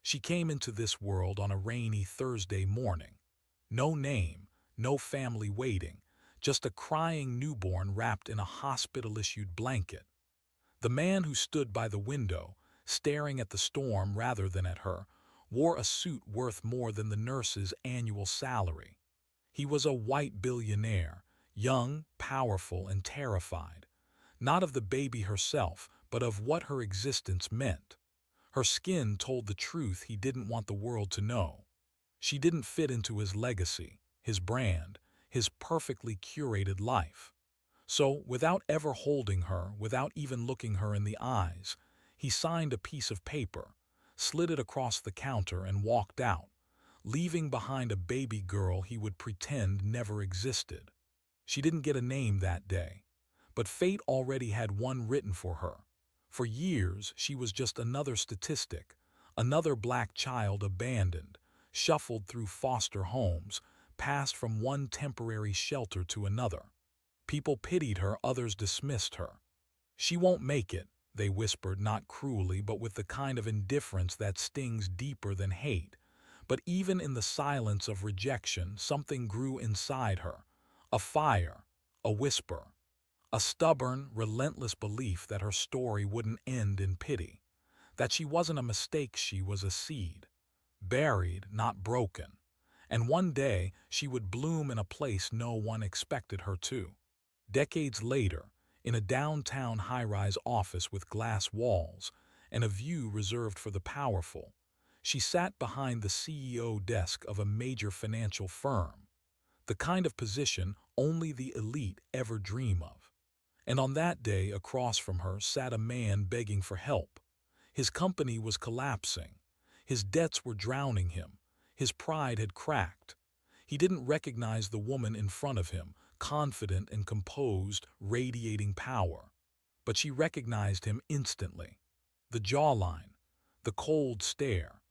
She came into this world on a rainy Thursday morning. No name, no family waiting, just a crying newborn wrapped in a hospital-issued blanket. The man who stood by the window, staring at the storm rather than at her, wore a suit worth more than the nurse's annual salary. He was a white billionaire, young, powerful, and terrified, not of the baby herself, but of what her existence meant. Her skin told the truth he didn't want the world to know. She didn't fit into his legacy, his brand, his perfectly curated life. So, without ever holding her, without even looking her in the eyes, he signed a piece of paper, slid it across the counter, and walked out, leaving behind a baby girl he would pretend never existed. She didn't get a name that day, but fate already had one written for her. For years, she was just another statistic, another black child abandoned, shuffled through foster homes, passed from one temporary shelter to another. People pitied her, others dismissed her. "She won't make it," they whispered, not cruelly, but with the kind of indifference that stings deeper than hate. But even in the silence of rejection, something grew inside her, a fire, a whisper, a stubborn, relentless belief that her story wouldn't end in pity, that she wasn't a mistake, she was a seed, buried, not broken, and one day she would bloom in a place no one expected her to. Decades later, in a downtown high-rise office with glass walls and a view reserved for the powerful, she sat behind the CEO desk of a major financial firm, the kind of position only the elite ever dream of. And on that day, across from her sat a man begging for help. His company was collapsing. His debts were drowning him. His pride had cracked. He didn't recognize the woman in front of him, confident and composed, radiating power. But she recognized him instantly. The jawline, the cold stare,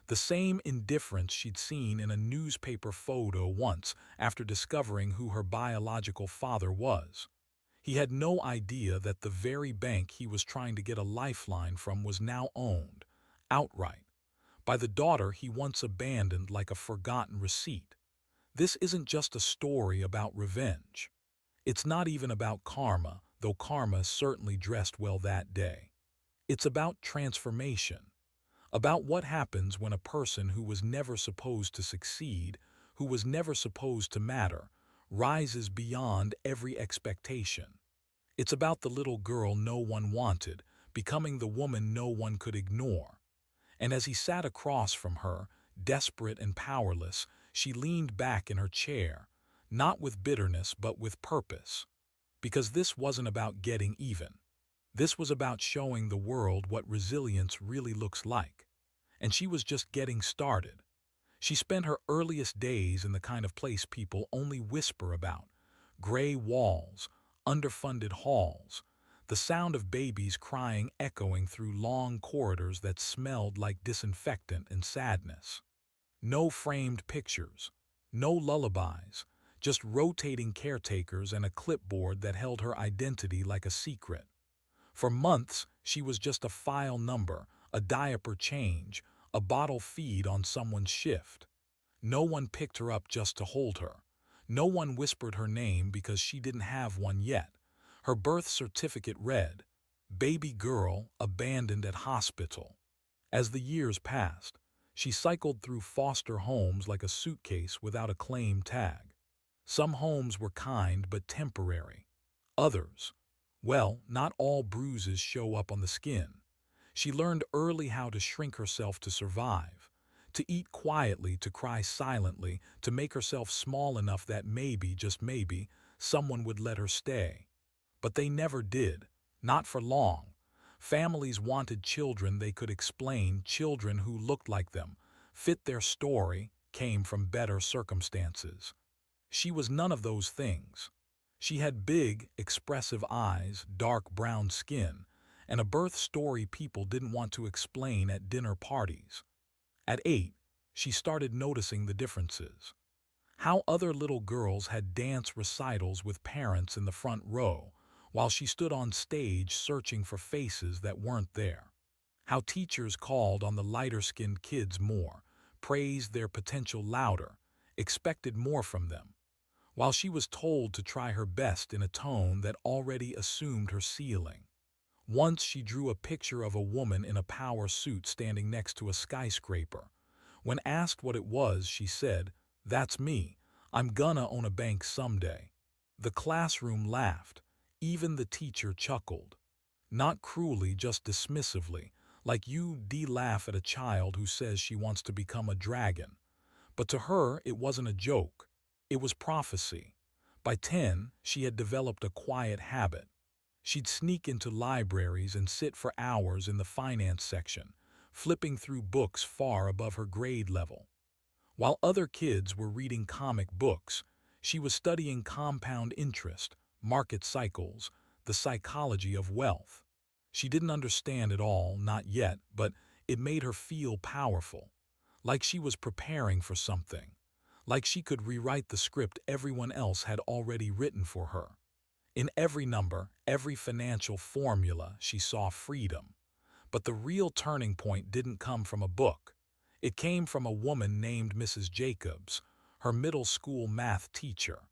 the same indifference she'd seen in a newspaper photo once after discovering who her biological father was. He had no idea that the very bank he was trying to get a lifeline from was now owned, outright, by the daughter he once abandoned like a forgotten receipt. This isn't just a story about revenge. It's not even about karma, though karma certainly dressed well that day. It's about transformation, about what happens when a person who was never supposed to succeed, who was never supposed to matter, rises beyond every expectation. It's about the little girl no one wanted, becoming the woman no one could ignore. And as he sat across from her, desperate and powerless, she leaned back in her chair, not with bitterness but with purpose. Because this wasn't about getting even. This was about showing the world what resilience really looks like. And she was just getting started. She spent her earliest days in the kind of place people only whisper about: gray walls, underfunded halls, the sound of babies crying echoing through long corridors that smelled like disinfectant and sadness. No framed pictures, no lullabies, just rotating caretakers and a clipboard that held her identity like a secret. For months, she was just a file number, a diaper change, a bottle feed on someone's shift. No one picked her up just to hold her. No one whispered her name because she didn't have one yet. Her birth certificate read, "Baby girl abandoned at hospital." As the years passed, she cycled through foster homes like a suitcase without a claim tag. Some homes were kind but temporary. Others, well, not all bruises show up on the skin. She learned early how to shrink herself to survive, to eat quietly, to cry silently, to make herself small enough that maybe, just maybe, someone would let her stay. But they never did, not for long. Families wanted children they could explain, children who looked like them, fit their story, came from better circumstances. She was none of those things. She had big, expressive eyes, dark brown skin, and a birth story people didn't want to explain at dinner parties. At 8, she started noticing the differences. How other little girls had dance recitals with parents in the front row, while she stood on stage searching for faces that weren't there. How teachers called on the lighter-skinned kids more, praised their potential louder, expected more from them, while she was told to try her best in a tone that already assumed her ceiling. Once she drew a picture of a woman in a power suit standing next to a skyscraper. When asked what it was, she said, "That's me. I'm gonna own a bank someday." The classroom laughed. Even the teacher chuckled. Not cruelly, just dismissively, like you'd laugh at a child who says she wants to become a dragon. But to her, it wasn't a joke. It was prophecy. By 10, she had developed a quiet habit. She'd sneak into libraries and sit for hours in the finance section, flipping through books far above her grade level. While other kids were reading comic books, she was studying compound interest, market cycles, the psychology of wealth. She didn't understand it all, not yet, but it made her feel powerful, like she was preparing for something, like she could rewrite the script everyone else had already written for her. In every number, every financial formula, she saw freedom. But the real turning point didn't come from a book. It came from a woman named Mrs. Jacobs, her middle school math teacher.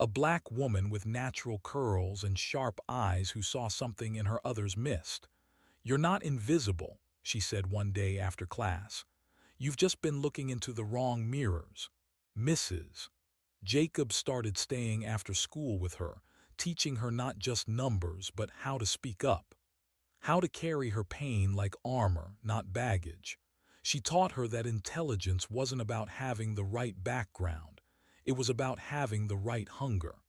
A black woman with natural curls and sharp eyes who saw something in her others missed. "You're not invisible," she said one day after class. "You've just been looking into the wrong mirrors." Mrs. Jacobs started staying after school with her, teaching her not just numbers but how to speak up, how to carry her pain like armor, not baggage. She taught her that intelligence wasn't about having the right background. It was about having the right hunger.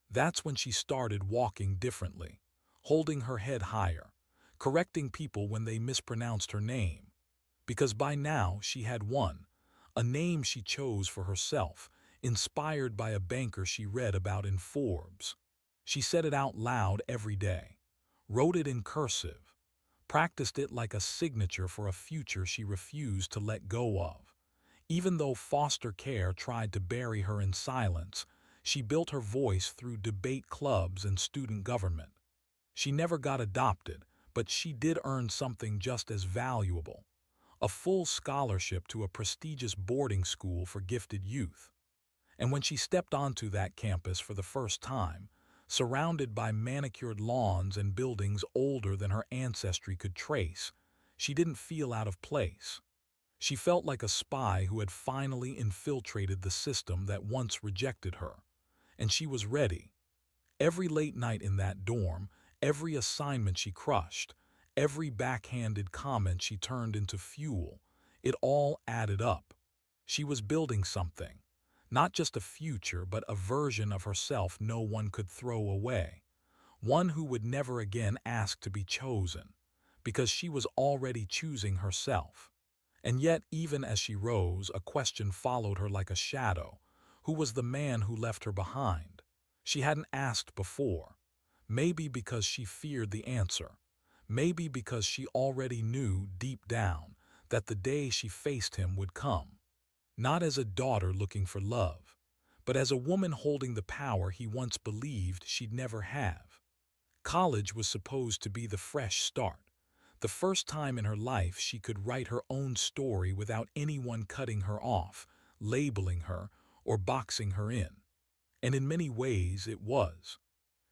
That's when she started walking differently, holding her head higher, correcting people when they mispronounced her name. Because by now she had one, a name she chose for herself, inspired by a banker she read about in Forbes. She said it out loud every day, wrote it in cursive, practiced it like a signature for a future she refused to let go of. Even though foster care tried to bury her in silence, she built her voice through debate clubs and student government. She never got adopted, but she did earn something just as valuable: a full scholarship to a prestigious boarding school for gifted youth. And when she stepped onto that campus for the first time, surrounded by manicured lawns and buildings older than her ancestry could trace, she didn't feel out of place. She felt like a spy who had finally infiltrated the system that once rejected her. And she was ready. Every late night in that dorm, every assignment she crushed, every backhanded comment she turned into fuel, it all added up. She was building something. Not just a future, but a version of herself no one could throw away. One who would never again ask to be chosen, because she was already choosing herself. And yet, even as she rose, a question followed her like a shadow. Who was the man who left her behind? She hadn't asked before. Maybe because she feared the answer. Maybe because she already knew deep down that the day she faced him would come. Not as a daughter looking for love, but as a woman holding the power he once believed she'd never have. College was supposed to be the fresh start, the first time in her life she could write her own story without anyone cutting her off, labeling her, or boxing her in. And in many ways it was.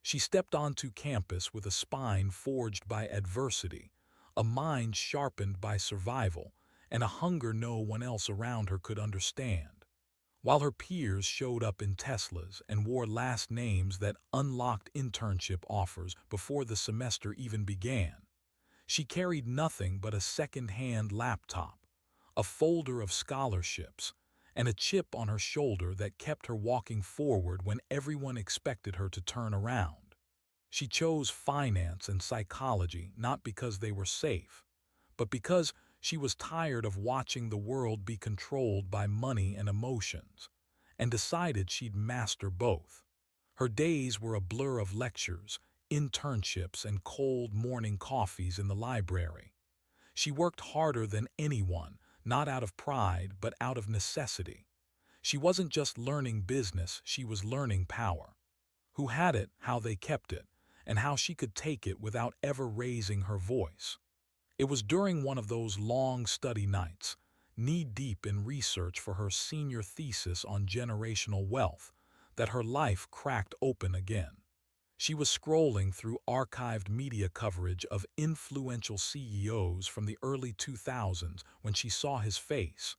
She stepped onto campus with a spine forged by adversity, a mind sharpened by survival, and a hunger no one else around her could understand. While her peers showed up in Teslas and wore last names that unlocked internship offers before the semester even began, she carried nothing but a second-hand laptop, a folder of scholarships, and a chip on her shoulder that kept her walking forward when everyone expected her to turn around. She chose finance and psychology not because they were safe, but because she was tired of watching the world be controlled by money and emotions, and decided she'd master both. Her days were a blur of lectures, internships, and cold morning coffees in the library. She worked harder than anyone, not out of pride, but out of necessity. She wasn't just learning business, she was learning power. Who had it, how they kept it, and how she could take it without ever raising her voice. It was during one of those long study nights, knee-deep in research for her senior thesis on generational wealth, that her life cracked open again. She was scrolling through archived media coverage of influential CEOs from the early 2000s when she saw his face.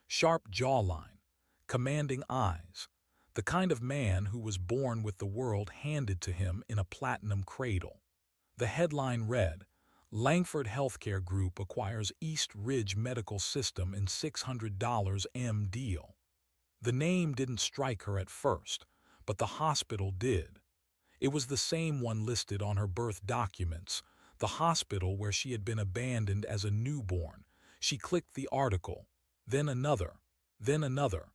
Sharp jawline, commanding eyes, the kind of man who was born with the world handed to him in a platinum cradle. The headline read, Langford Healthcare Group acquires East Ridge Medical System in $600 M deal. The name didn't strike her at first, but the hospital did. It was the same one listed on her birth documents, the hospital where she had been abandoned as a newborn. She clicked the article, then another, then another.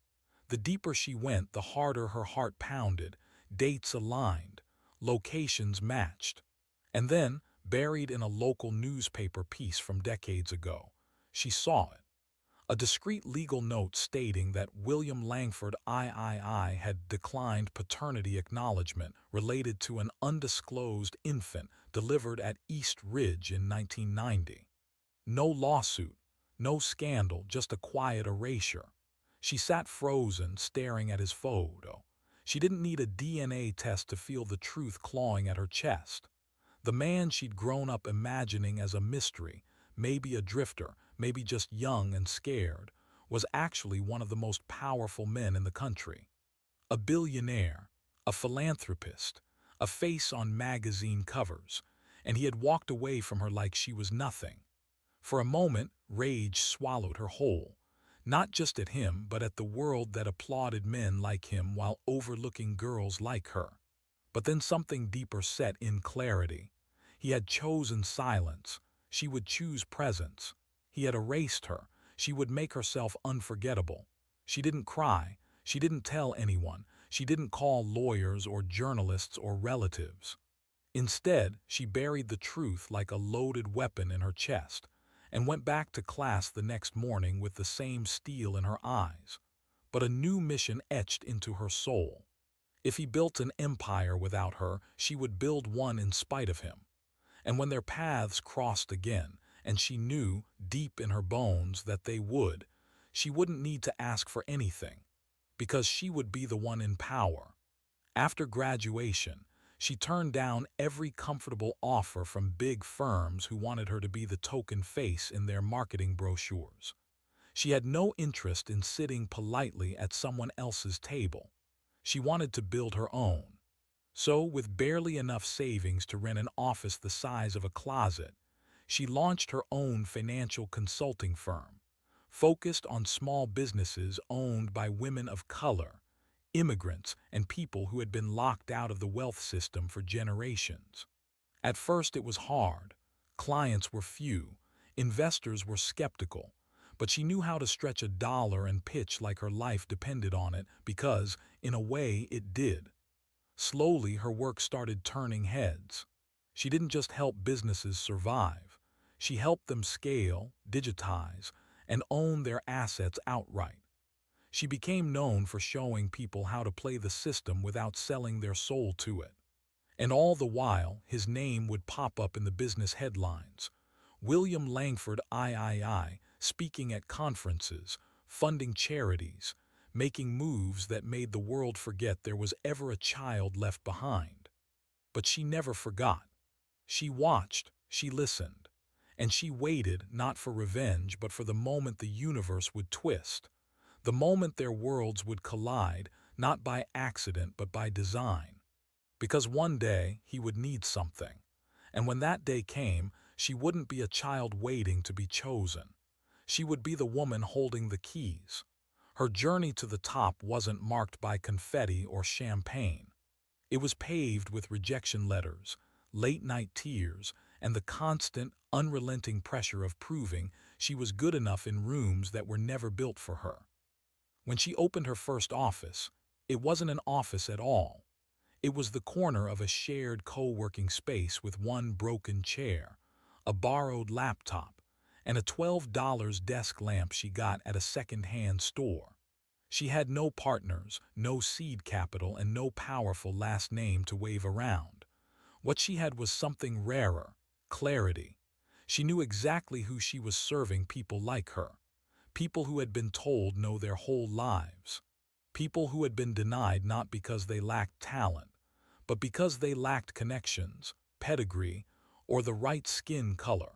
The deeper she went, the harder her heart pounded. Dates aligned, locations matched. And then, buried in a local newspaper piece from decades ago, she saw it. A discreet legal note stating that William Langford III had declined paternity acknowledgement related to an undisclosed infant delivered at East Ridge in 1990. No lawsuit, no scandal, just a quiet erasure. She sat frozen, staring at his photo. She didn't need a DNA test to feel the truth clawing at her chest. The man she'd grown up imagining as a mystery, maybe a drifter, maybe just young and scared, was actually one of the most powerful men in the country. A billionaire, a philanthropist, a face on magazine covers, and he had walked away from her like she was nothing. For a moment, rage swallowed her whole, not just at him, but at the world that applauded men like him while overlooking girls like her. But then something deeper set in: clarity. He had chosen silence. She would choose presence. He had erased her. She would make herself unforgettable. She didn't cry. She didn't tell anyone. She didn't call lawyers or journalists or relatives. Instead, she buried the truth like a loaded weapon in her chest and went back to class the next morning with the same steel in her eyes, but a new mission etched into her soul. If he built an empire without her, she would build one in spite of him. And when their paths crossed again, and she knew, deep in her bones, that they would, she wouldn't need to ask for anything, because she would be the one in power. After graduation, she turned down every comfortable offer from big firms who wanted her to be the token face in their marketing brochures. She had no interest in sitting politely at someone else's table. She wanted to build her own. So, with barely enough savings to rent an office the size of a closet, she launched her own financial consulting firm, focused on small businesses owned by women of color, immigrants, and people who had been locked out of the wealth system for generations. At first it was hard. Clients were few, investors were skeptical, but she knew how to stretch a dollar and pitch like her life depended on it because, in a way, it did. Slowly, her work started turning heads. She didn't just help businesses survive. She helped them scale, digitize, and own their assets outright. She became known for showing people how to play the system without selling their soul to it. And all the while, his name would pop up in the business headlines. William Langford III, speaking at conferences, funding charities, making moves that made the world forget there was ever a child left behind. But she never forgot. She watched, she listened, and she waited not for revenge but for the moment the universe would twist, the moment their worlds would collide, not by accident but by design. Because one day he would need something, and when that day came, she wouldn't be a child waiting to be chosen. She would be the woman holding the keys. Her journey to the top wasn't marked by confetti or champagne. It was paved with rejection letters, late-night tears, and the constant, unrelenting pressure of proving she was good enough in rooms that were never built for her. When she opened her first office, it wasn't an office at all. It was the corner of a shared co-working space with one broken chair, a borrowed laptop, and a $12 desk lamp she got at a second-hand store. She had no partners, no seed capital, and no powerful last name to wave around. What she had was something rarer: clarity. She knew exactly who she was serving, people like her. People who had been told no their whole lives. People who had been denied not because they lacked talent, but because they lacked connections, pedigree, or the right skin color.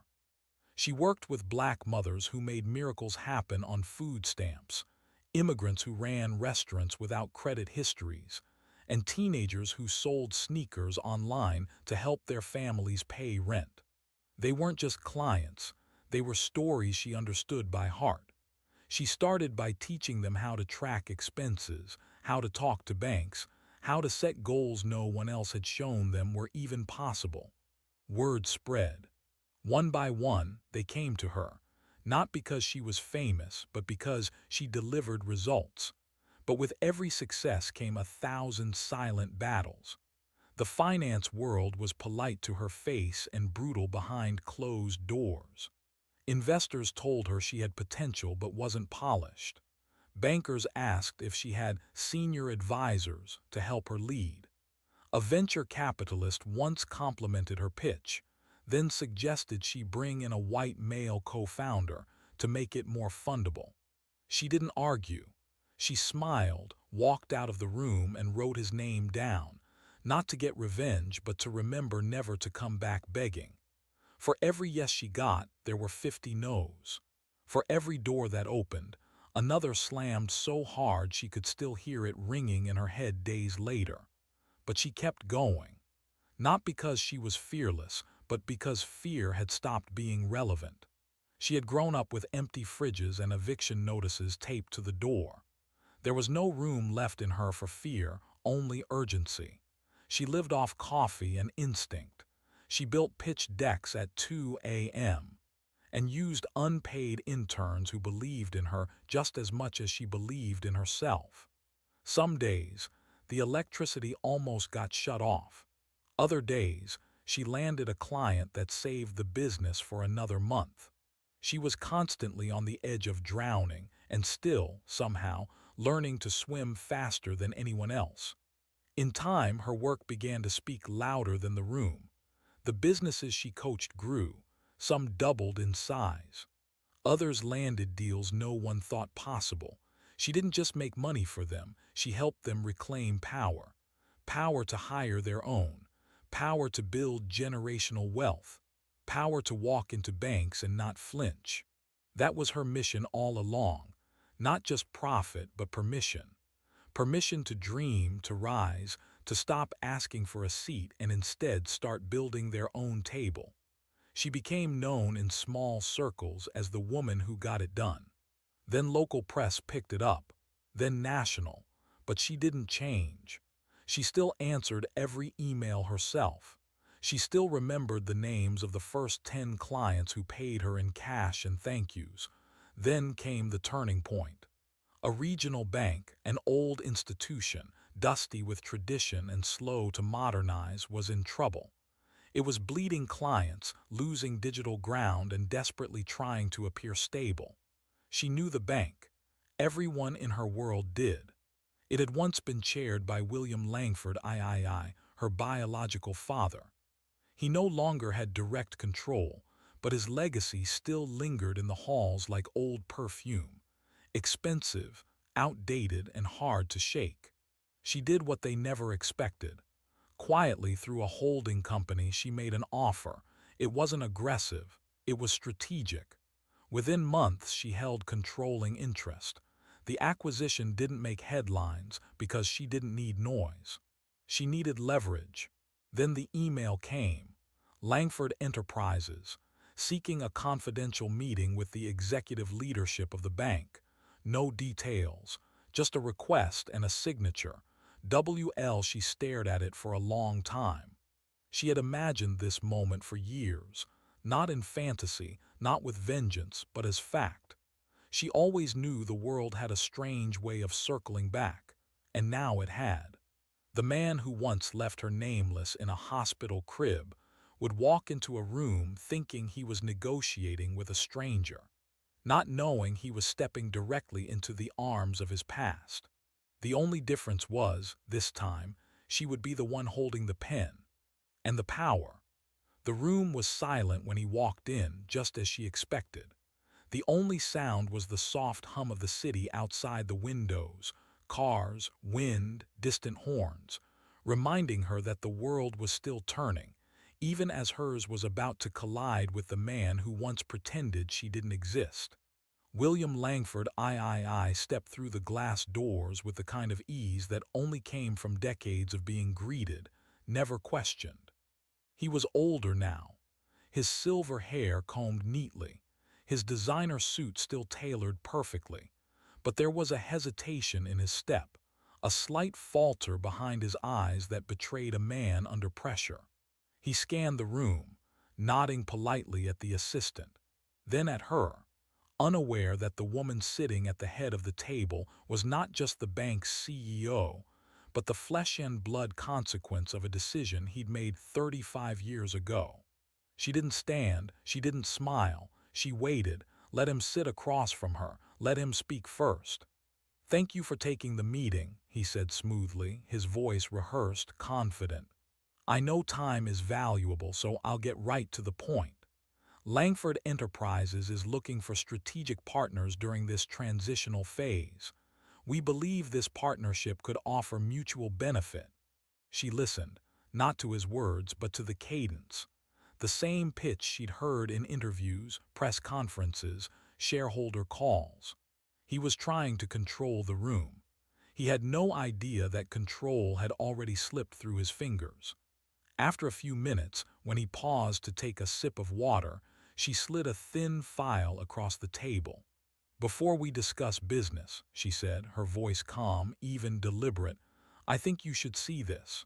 She worked with black mothers who made miracles happen on food stamps, immigrants who ran restaurants without credit histories, and teenagers who sold sneakers online to help their families pay rent. They weren't just clients, they were stories she understood by heart. She started by teaching them how to track expenses, how to talk to banks, how to set goals no one else had shown them were even possible. Word spread. One by one, they came to her, not because she was famous, but because she delivered results. But with every success came 1,000 silent battles. The finance world was polite to her face and brutal behind closed doors. Investors told her she had potential but wasn't polished. Bankers asked if she had senior advisors to help her lead. A venture capitalist once complimented her pitch, then suggested she bring in a white male co-founder to make it more fundable. She didn't argue. She smiled, walked out of the room, and wrote his name down, not to get revenge, but to remember never to come back begging. For every yes she got, there were 50 no's. For every door that opened, another slammed so hard she could still hear it ringing in her head days later. But she kept going, not because she was fearless, but because fear had stopped being relevant. She had grown up with empty fridges and eviction notices taped to the door. There was no room left in her for fear, only urgency. She lived off coffee and instinct. She built pitch decks at 2 a.m. and used unpaid interns who believed in her just as much as she believed in herself. Some days, the electricity almost got shut off. Other days, she landed a client that saved the business for another month. She was constantly on the edge of drowning and still, somehow, learning to swim faster than anyone else. In time, her work began to speak louder than the room. The businesses she coached grew. Some doubled in size. Others landed deals no one thought possible. She didn't just make money for them, she helped them reclaim power. Power to hire their own. Power to build generational wealth. Power to walk into banks and not flinch. That was her mission all along. Not just profit, but permission. Permission to dream, to rise, to stop asking for a seat and instead start building their own table. She became known in small circles as the woman who got it done. Then local press picked it up, then national, but she didn't change. She still answered every email herself. She still remembered the names of the first 10 clients who paid her in cash and thank yous. Then came the turning point. A regional bank, an old institution, dusty with tradition and slow to modernize, was in trouble. It was bleeding clients, losing digital ground, and desperately trying to appear stable. She knew the bank. Everyone in her world did. It had once been chaired by William Langford III, her biological father. He no longer had direct control, but his legacy still lingered in the halls like old perfume. Expensive, outdated, and hard to shake. She did what they never expected. Quietly, through a holding company, she made an offer. It wasn't aggressive, it was strategic. Within months, she held controlling interest. The acquisition didn't make headlines because she didn't need noise. She needed leverage. Then the email came. Langford Enterprises, seeking a confidential meeting with the executive leadership of the bank. No details, just a request and a signature. WL. She stared at it for a long time. She had imagined this moment for years, not in fantasy, not with vengeance, but as fact. She always knew the world had a strange way of circling back, and now it had. The man who once left her nameless in a hospital crib would walk into a room thinking he was negotiating with a stranger, not knowing he was stepping directly into the arms of his past. The only difference was, this time, she would be the one holding the pen. And the power. The room was silent when he walked in, just as she expected. The only sound was the soft hum of the city outside the windows, cars, wind, distant horns, reminding her that the world was still turning, even as hers was about to collide with the man who once pretended she didn't exist. William Langford III stepped through the glass doors with the kind of ease that only came from decades of being greeted, never questioned. He was older now, his silver hair combed neatly, his designer suit still tailored perfectly, but there was a hesitation in his step, a slight falter behind his eyes that betrayed a man under pressure. He scanned the room, nodding politely at the assistant, then at her, unaware that the woman sitting at the head of the table was not just the bank's CEO, but the flesh and blood consequence of a decision he'd made 35 years ago. She didn't stand, she didn't smile, she waited, let him sit across from her, let him speak first. "Thank you for taking the meeting," he said smoothly, his voice rehearsed, confident. "I know time is valuable, so I'll get right to the point. Langford Enterprises is looking for strategic partners during this transitional phase. We believe this partnership could offer mutual benefit." She listened, not to his words but to the cadence. The same pitch she'd heard in interviews, press conferences, shareholder calls. He was trying to control the room. He had no idea that control had already slipped through his fingers. After a few minutes, when he paused to take a sip of water, she slid a thin file across the table. "Before we discuss business," she said, her voice calm, even deliberate, "I think you should see this."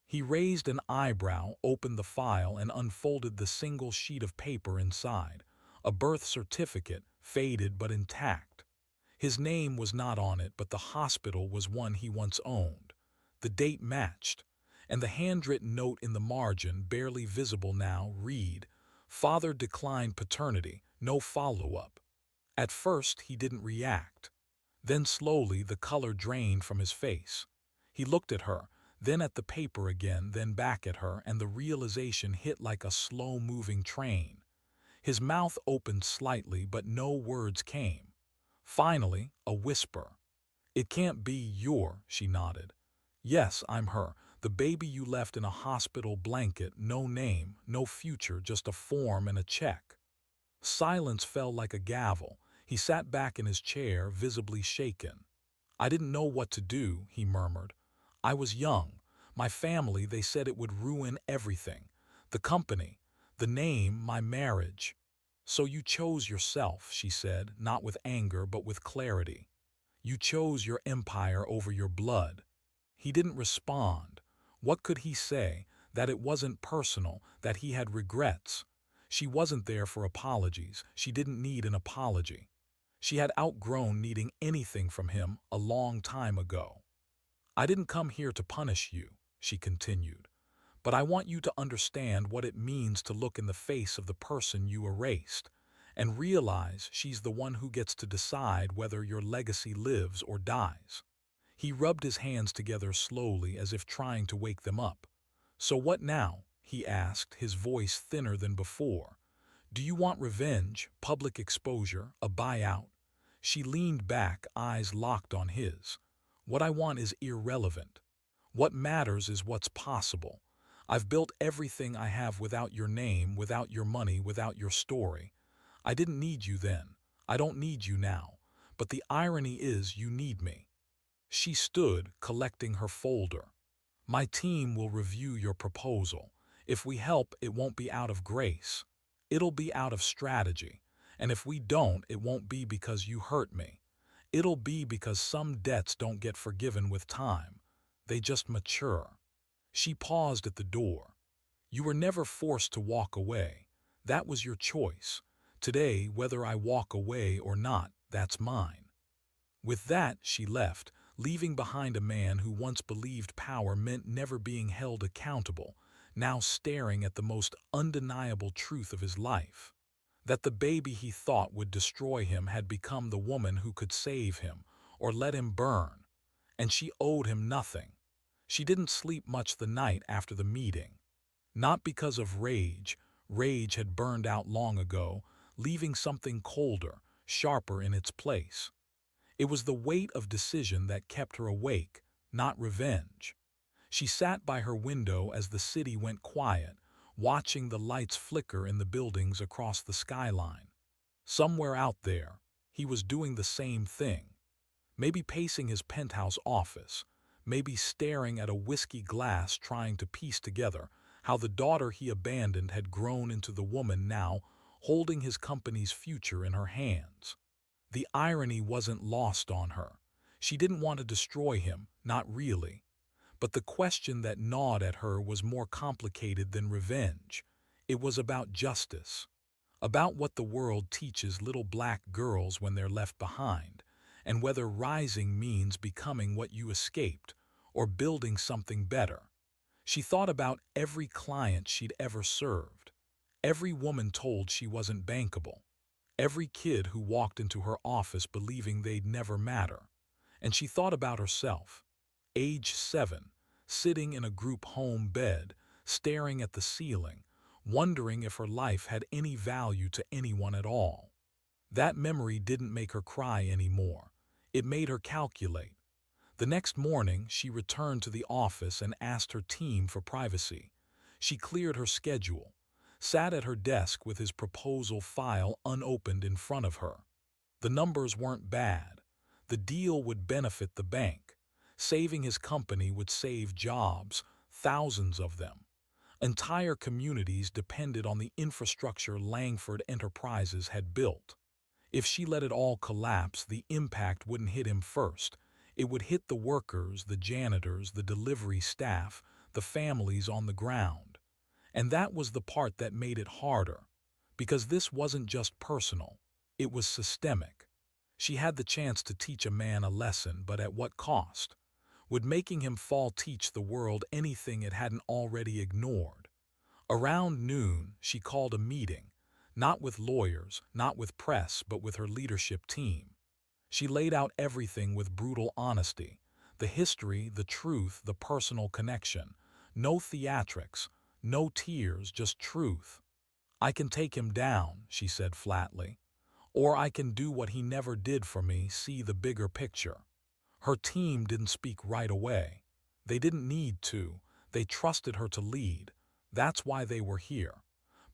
He raised an eyebrow, opened the file, and unfolded the single sheet of paper inside, a birth certificate, faded but intact. His name was not on it, but the hospital was one he once owned. The date matched, and the handwritten note in the margin, barely visible now, read, "Father declined paternity, no follow-up." At first he didn't react. Then slowly the color drained from his face. He looked at her, then at the paper again, then back at her, and the realization hit like a slow-moving train. His mouth opened slightly, but no words came. Finally, a whisper. "It can't be your," she nodded. "Yes, I'm her. The baby you left in a hospital blanket, no name, no future, just a form and a check." Silence fell like a gavel. He sat back in his chair, visibly shaken. "I didn't know what to do," he murmured. "I was young. My family, they said it would ruin everything. The company, the name, my marriage." "So you chose yourself," she said, not with anger but with clarity. "You chose your empire over your blood." He didn't respond. What could he say? That it wasn't personal, that he had regrets. She wasn't there for apologies. She didn't need an apology. She had outgrown needing anything from him a long time ago. "I didn't come here to punish you," she continued, "but I want you to understand what it means to look in the face of the person you erased, and realize she's the one who gets to decide whether your legacy lives or dies." He rubbed his hands together slowly as if trying to wake them up. "So what now?" he asked, his voice thinner than before. "Do you want revenge, public exposure, a buyout?" She leaned back, eyes locked on his. "What I want is irrelevant. What matters is what's possible. I've built everything I have without your name, without your money, without your story. I didn't need you then. I don't need you now. But the irony is you need me." She stood, collecting her folder. "My team will review your proposal. If we help, it won't be out of grace. It'll be out of strategy. And if we don't, it won't be because you hurt me. It'll be because some debts don't get forgiven with time. They just mature." She paused at the door. "You were never forced to walk away. That was your choice. Today, whether I walk away or not, that's mine." With that, she left, leaving behind a man who once believed power meant never being held accountable, now staring at the most undeniable truth of his life. That the baby he thought would destroy him had become the woman who could save him, or let him burn. And she owed him nothing. She didn't sleep much the night after the meeting. Not because of rage. Rage had burned out long ago, leaving something colder, sharper in its place. It was the weight of decision that kept her awake, not revenge. She sat by her window as the city went quiet, watching the lights flicker in the buildings across the skyline. Somewhere out there, he was doing the same thing. Maybe pacing his penthouse office, maybe staring at a whiskey glass trying to piece together how the daughter he abandoned had grown into the woman now holding his company's future in her hands. The irony wasn't lost on her. She didn't want to destroy him, not really. But the question that gnawed at her was more complicated than revenge. It was about justice. About what the world teaches little black girls when they're left behind, and whether rising means becoming what you escaped, or building something better. She thought about every client she'd ever served, every woman told she wasn't bankable, every kid who walked into her office believing they'd never matter. And she thought about herself, age 7, sitting in a group home bed, staring at the ceiling, wondering if her life had any value to anyone at all. That memory didn't make her cry anymore. It made her calculate. The next morning, she returned to the office and asked her team for privacy. She cleared her schedule, sat at her desk with his proposal file unopened in front of her. The numbers weren't bad. The deal would benefit the bank. Saving his company would save jobs, thousands of them. Entire communities depended on the infrastructure Langford Enterprises had built. If she let it all collapse, the impact wouldn't hit him first. It would hit the workers, the janitors, the delivery staff, the families on the ground. And that was the part that made it harder, because this wasn't just personal, it was systemic. She had the chance to teach a man a lesson, but at what cost? Would making him fall teach the world anything it hadn't already ignored? Around noon, she called a meeting, not with lawyers, not with press, but with her leadership team. She laid out everything with brutal honesty, the history, the truth, the personal connection. No theatrics, no tears, just truth. "I can take him down," she said flatly, "or I can do what he never did for me, see the bigger picture." Her team didn't speak right away. They didn't need to. They trusted her to lead. That's why they were here.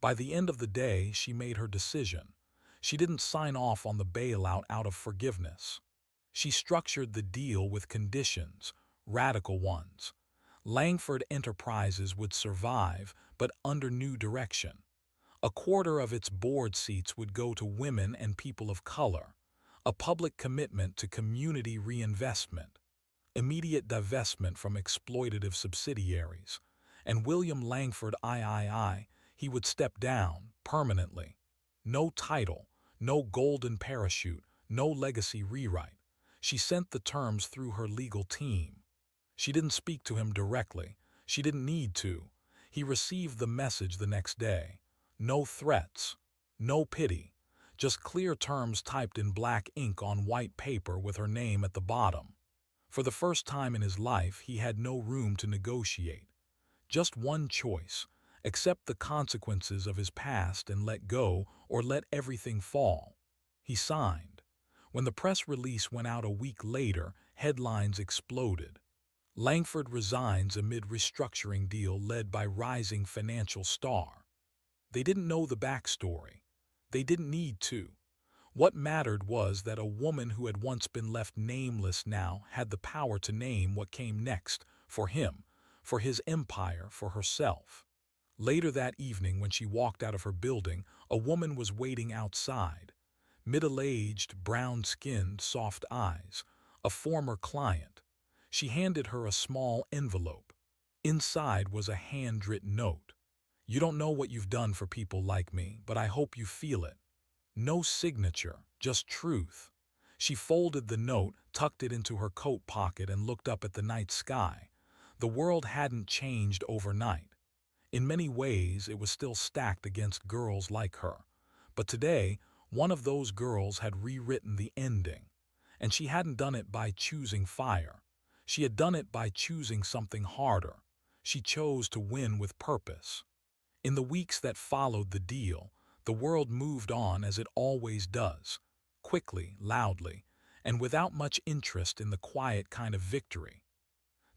By the end of the day, she made her decision. She didn't sign off on the bailout out of forgiveness. She structured the deal with conditions, radical ones. Langford Enterprises would survive, but under new direction. A quarter of its board seats would go to women and people of color. A public commitment to community reinvestment. Immediate divestment from exploitative subsidiaries. And William Langford III, he would step down permanently. No title, no golden parachute, no legacy rewrite. She sent the terms through her legal team. She didn't speak to him directly. She didn't need to. He received the message the next day. No threats, no pity, just clear terms typed in black ink on white paper with her name at the bottom. For the first time in his life, he had no room to negotiate. Just one choice: accept the consequences of his past and let go, or let everything fall. He signed. When the press release went out a week later, headlines exploded. Langford resigns amid restructuring deal led by rising financial star. They didn't know the backstory. They didn't need to. What mattered was that a woman who had once been left nameless now had the power to name what came next, for him, for his empire, for herself. Later that evening, when she walked out of her building, a woman was waiting outside. Middle-aged, brown-skinned, soft eyes. A former client. She handed her a small envelope. Inside was a handwritten note. "You don't know what you've done for people like me, but I hope you feel it." No signature, just truth. She folded the note, tucked it into her coat pocket, and looked up at the night sky. The world hadn't changed overnight. In many ways, it was still stacked against girls like her. But today, one of those girls had rewritten the ending. And she hadn't done it by choosing fire. She had done it by choosing something harder. She chose to win with purpose. In the weeks that followed the deal, the world moved on as it always does, quickly, loudly, and without much interest in the quiet kind of victory.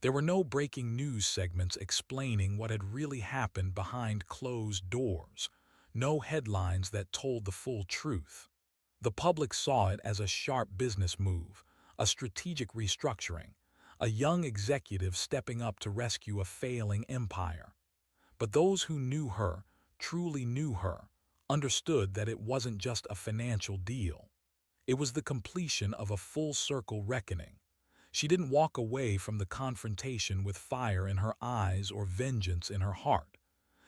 There were no breaking news segments explaining what had really happened behind closed doors, no headlines that told the full truth. The public saw it as a sharp business move, a strategic restructuring, a young executive stepping up to rescue a failing empire. But those who knew her, truly knew her, understood that it wasn't just a financial deal. It was the completion of a full-circle reckoning. She didn't walk away from the confrontation with fire in her eyes or vengeance in her heart.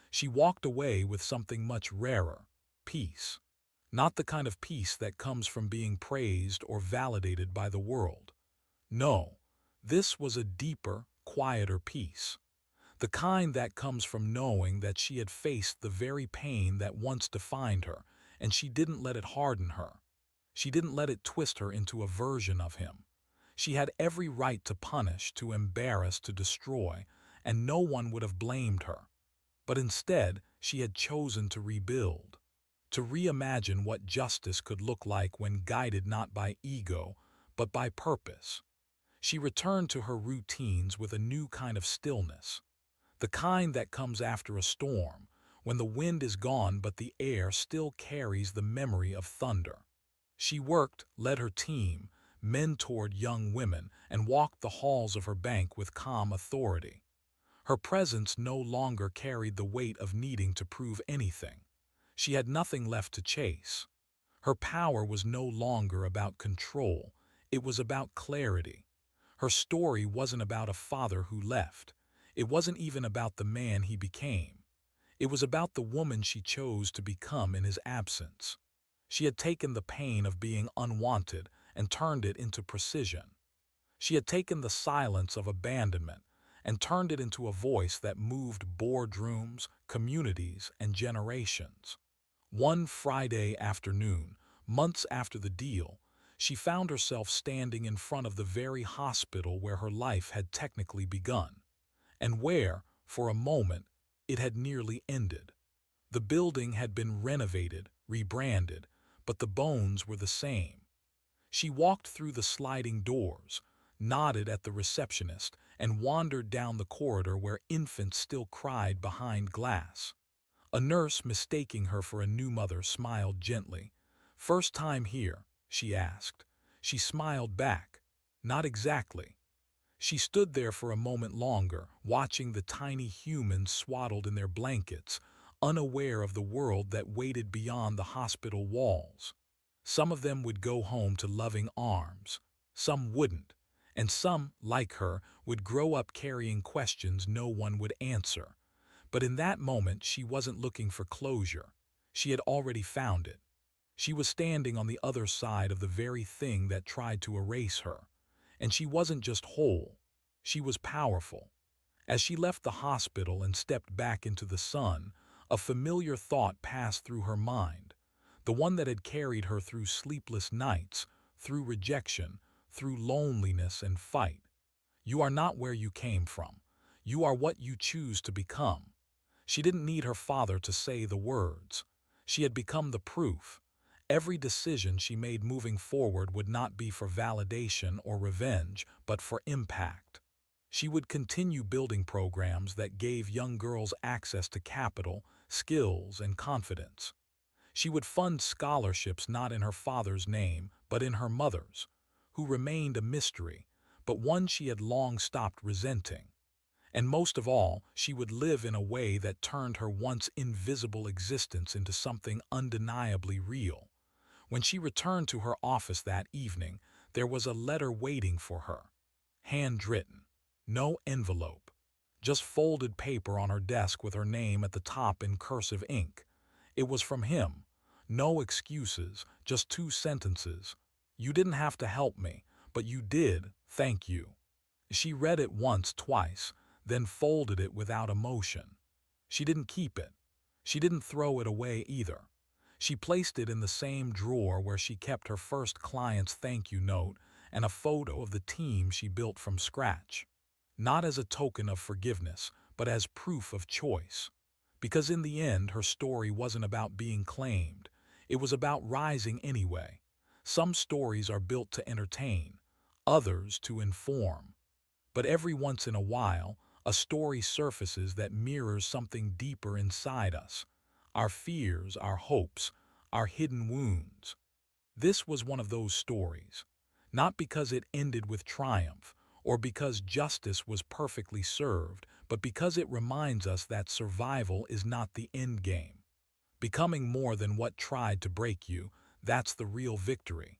She walked away with something much rarer: peace. Not the kind of peace that comes from being praised or validated by the world. No, this was a deeper, quieter peace. The kind that comes from knowing that she had faced the very pain that once defined her, and she didn't let it harden her. She didn't let it twist her into a version of him. She had every right to punish, to embarrass, to destroy, and no one would have blamed her. But instead, she had chosen to rebuild, to reimagine what justice could look like when guided not by ego, but by purpose. She returned to her routines with a new kind of stillness, the kind that comes after a storm, when the wind is gone but the air still carries the memory of thunder. She worked, led her team, mentored young women, and walked the halls of her bank with calm authority. Her presence no longer carried the weight of needing to prove anything. She had nothing left to chase. Her power was no longer about control, it was about clarity. Her story wasn't about a father who left. It wasn't even about the man he became. It was about the woman she chose to become in his absence. She had taken the pain of being unwanted and turned it into precision. She had taken the silence of abandonment and turned it into a voice that moved boardrooms, communities, and generations. One Friday afternoon, months after the deal, she found herself standing in front of the very hospital where her life had technically begun, and where, for a moment, it had nearly ended. The building had been renovated, rebranded, but the bones were the same. She walked through the sliding doors, nodded at the receptionist, and wandered down the corridor where infants still cried behind glass. A nurse, mistaking her for a new mother, smiled gently. "First time here?" she asked. She smiled back. "Not exactly." She stood there for a moment longer, watching the tiny humans swaddled in their blankets, unaware of the world that waited beyond the hospital walls. Some of them would go home to loving arms, some wouldn't, and some, like her, would grow up carrying questions no one would answer. But in that moment, she wasn't looking for closure. She had already found it. She was standing on the other side of the very thing that tried to erase her. And she wasn't just whole, she was powerful. As she left the hospital and stepped back into the sun, a familiar thought passed through her mind, the one that had carried her through sleepless nights, through rejection, through loneliness and fight. You are not where you came from. You are what you choose to become. She didn't need her father to say the words. She had become the proof. Every decision she made moving forward would not be for validation or revenge, but for impact. She would continue building programs that gave young girls access to capital, skills, and confidence. She would fund scholarships not in her father's name, but in her mother's, who remained a mystery, but one she had long stopped resenting. And most of all, she would live in a way that turned her once invisible existence into something undeniably real. When she returned to her office that evening, there was a letter waiting for her. Handwritten. No envelope. Just folded paper on her desk with her name at the top in cursive ink. It was from him. No excuses, just two sentences. "You didn't have to help me, but you did, thank you." She read it once, twice, then folded it without emotion. She didn't keep it. She didn't throw it away either. She placed it in the same drawer where she kept her first client's thank you note and a photo of the team she built from scratch. Not as a token of forgiveness, but as proof of choice. Because in the end, her story wasn't about being claimed. It was about rising anyway. Some stories are built to entertain, others to inform. But every once in a while, a story surfaces that mirrors something deeper inside us. Our fears, our hopes, our hidden wounds. This was one of those stories. Not because it ended with triumph, or because justice was perfectly served, but because it reminds us that survival is not the end game. Becoming more than what tried to break you, that's the real victory.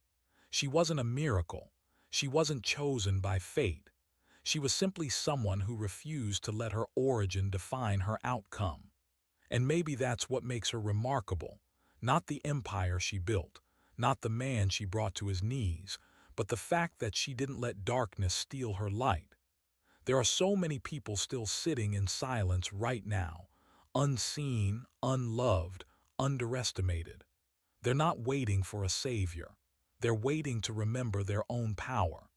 She wasn't a miracle. She wasn't chosen by fate. She was simply someone who refused to let her origin define her outcome. And maybe that's what makes her remarkable. Not the empire she built, not the man she brought to his knees, but the fact that she didn't let darkness steal her light. There are so many people still sitting in silence right now, unseen, unloved, underestimated. They're not waiting for a savior. They're waiting to remember their own power.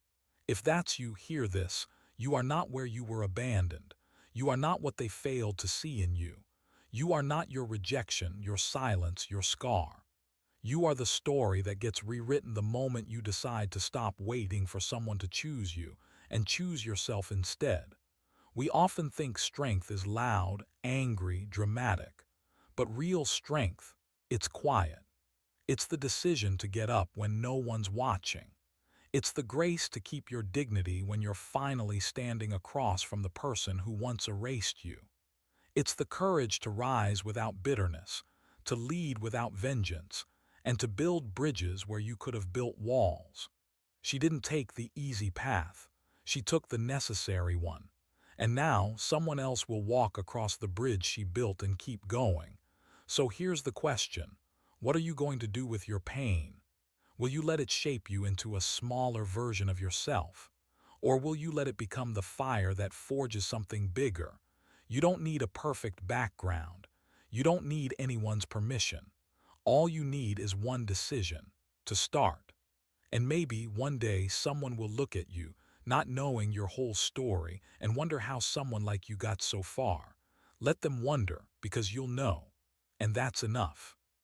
If that's you, hear this. You are not where you were abandoned. You are not what they failed to see in you. You are not your rejection, your silence, your scar. You are the story that gets rewritten the moment you decide to stop waiting for someone to choose you and choose yourself instead. We often think strength is loud, angry, dramatic. But real strength, it's quiet. It's the decision to get up when no one's watching. It's the grace to keep your dignity when you're finally standing across from the person who once erased you. It's the courage to rise without bitterness, to lead without vengeance, and to build bridges where you could have built walls. She didn't take the easy path. She took the necessary one. And now someone else will walk across the bridge she built and keep going. So here's the question. What are you going to do with your pain? Will you let it shape you into a smaller version of yourself? Or will you let it become the fire that forges something bigger? You don't need a perfect background. You don't need anyone's permission. All you need is one decision, to start. And maybe one day someone will look at you, not knowing your whole story, and wonder how someone like you got so far. Let them wonder, because you'll know. And that's enough.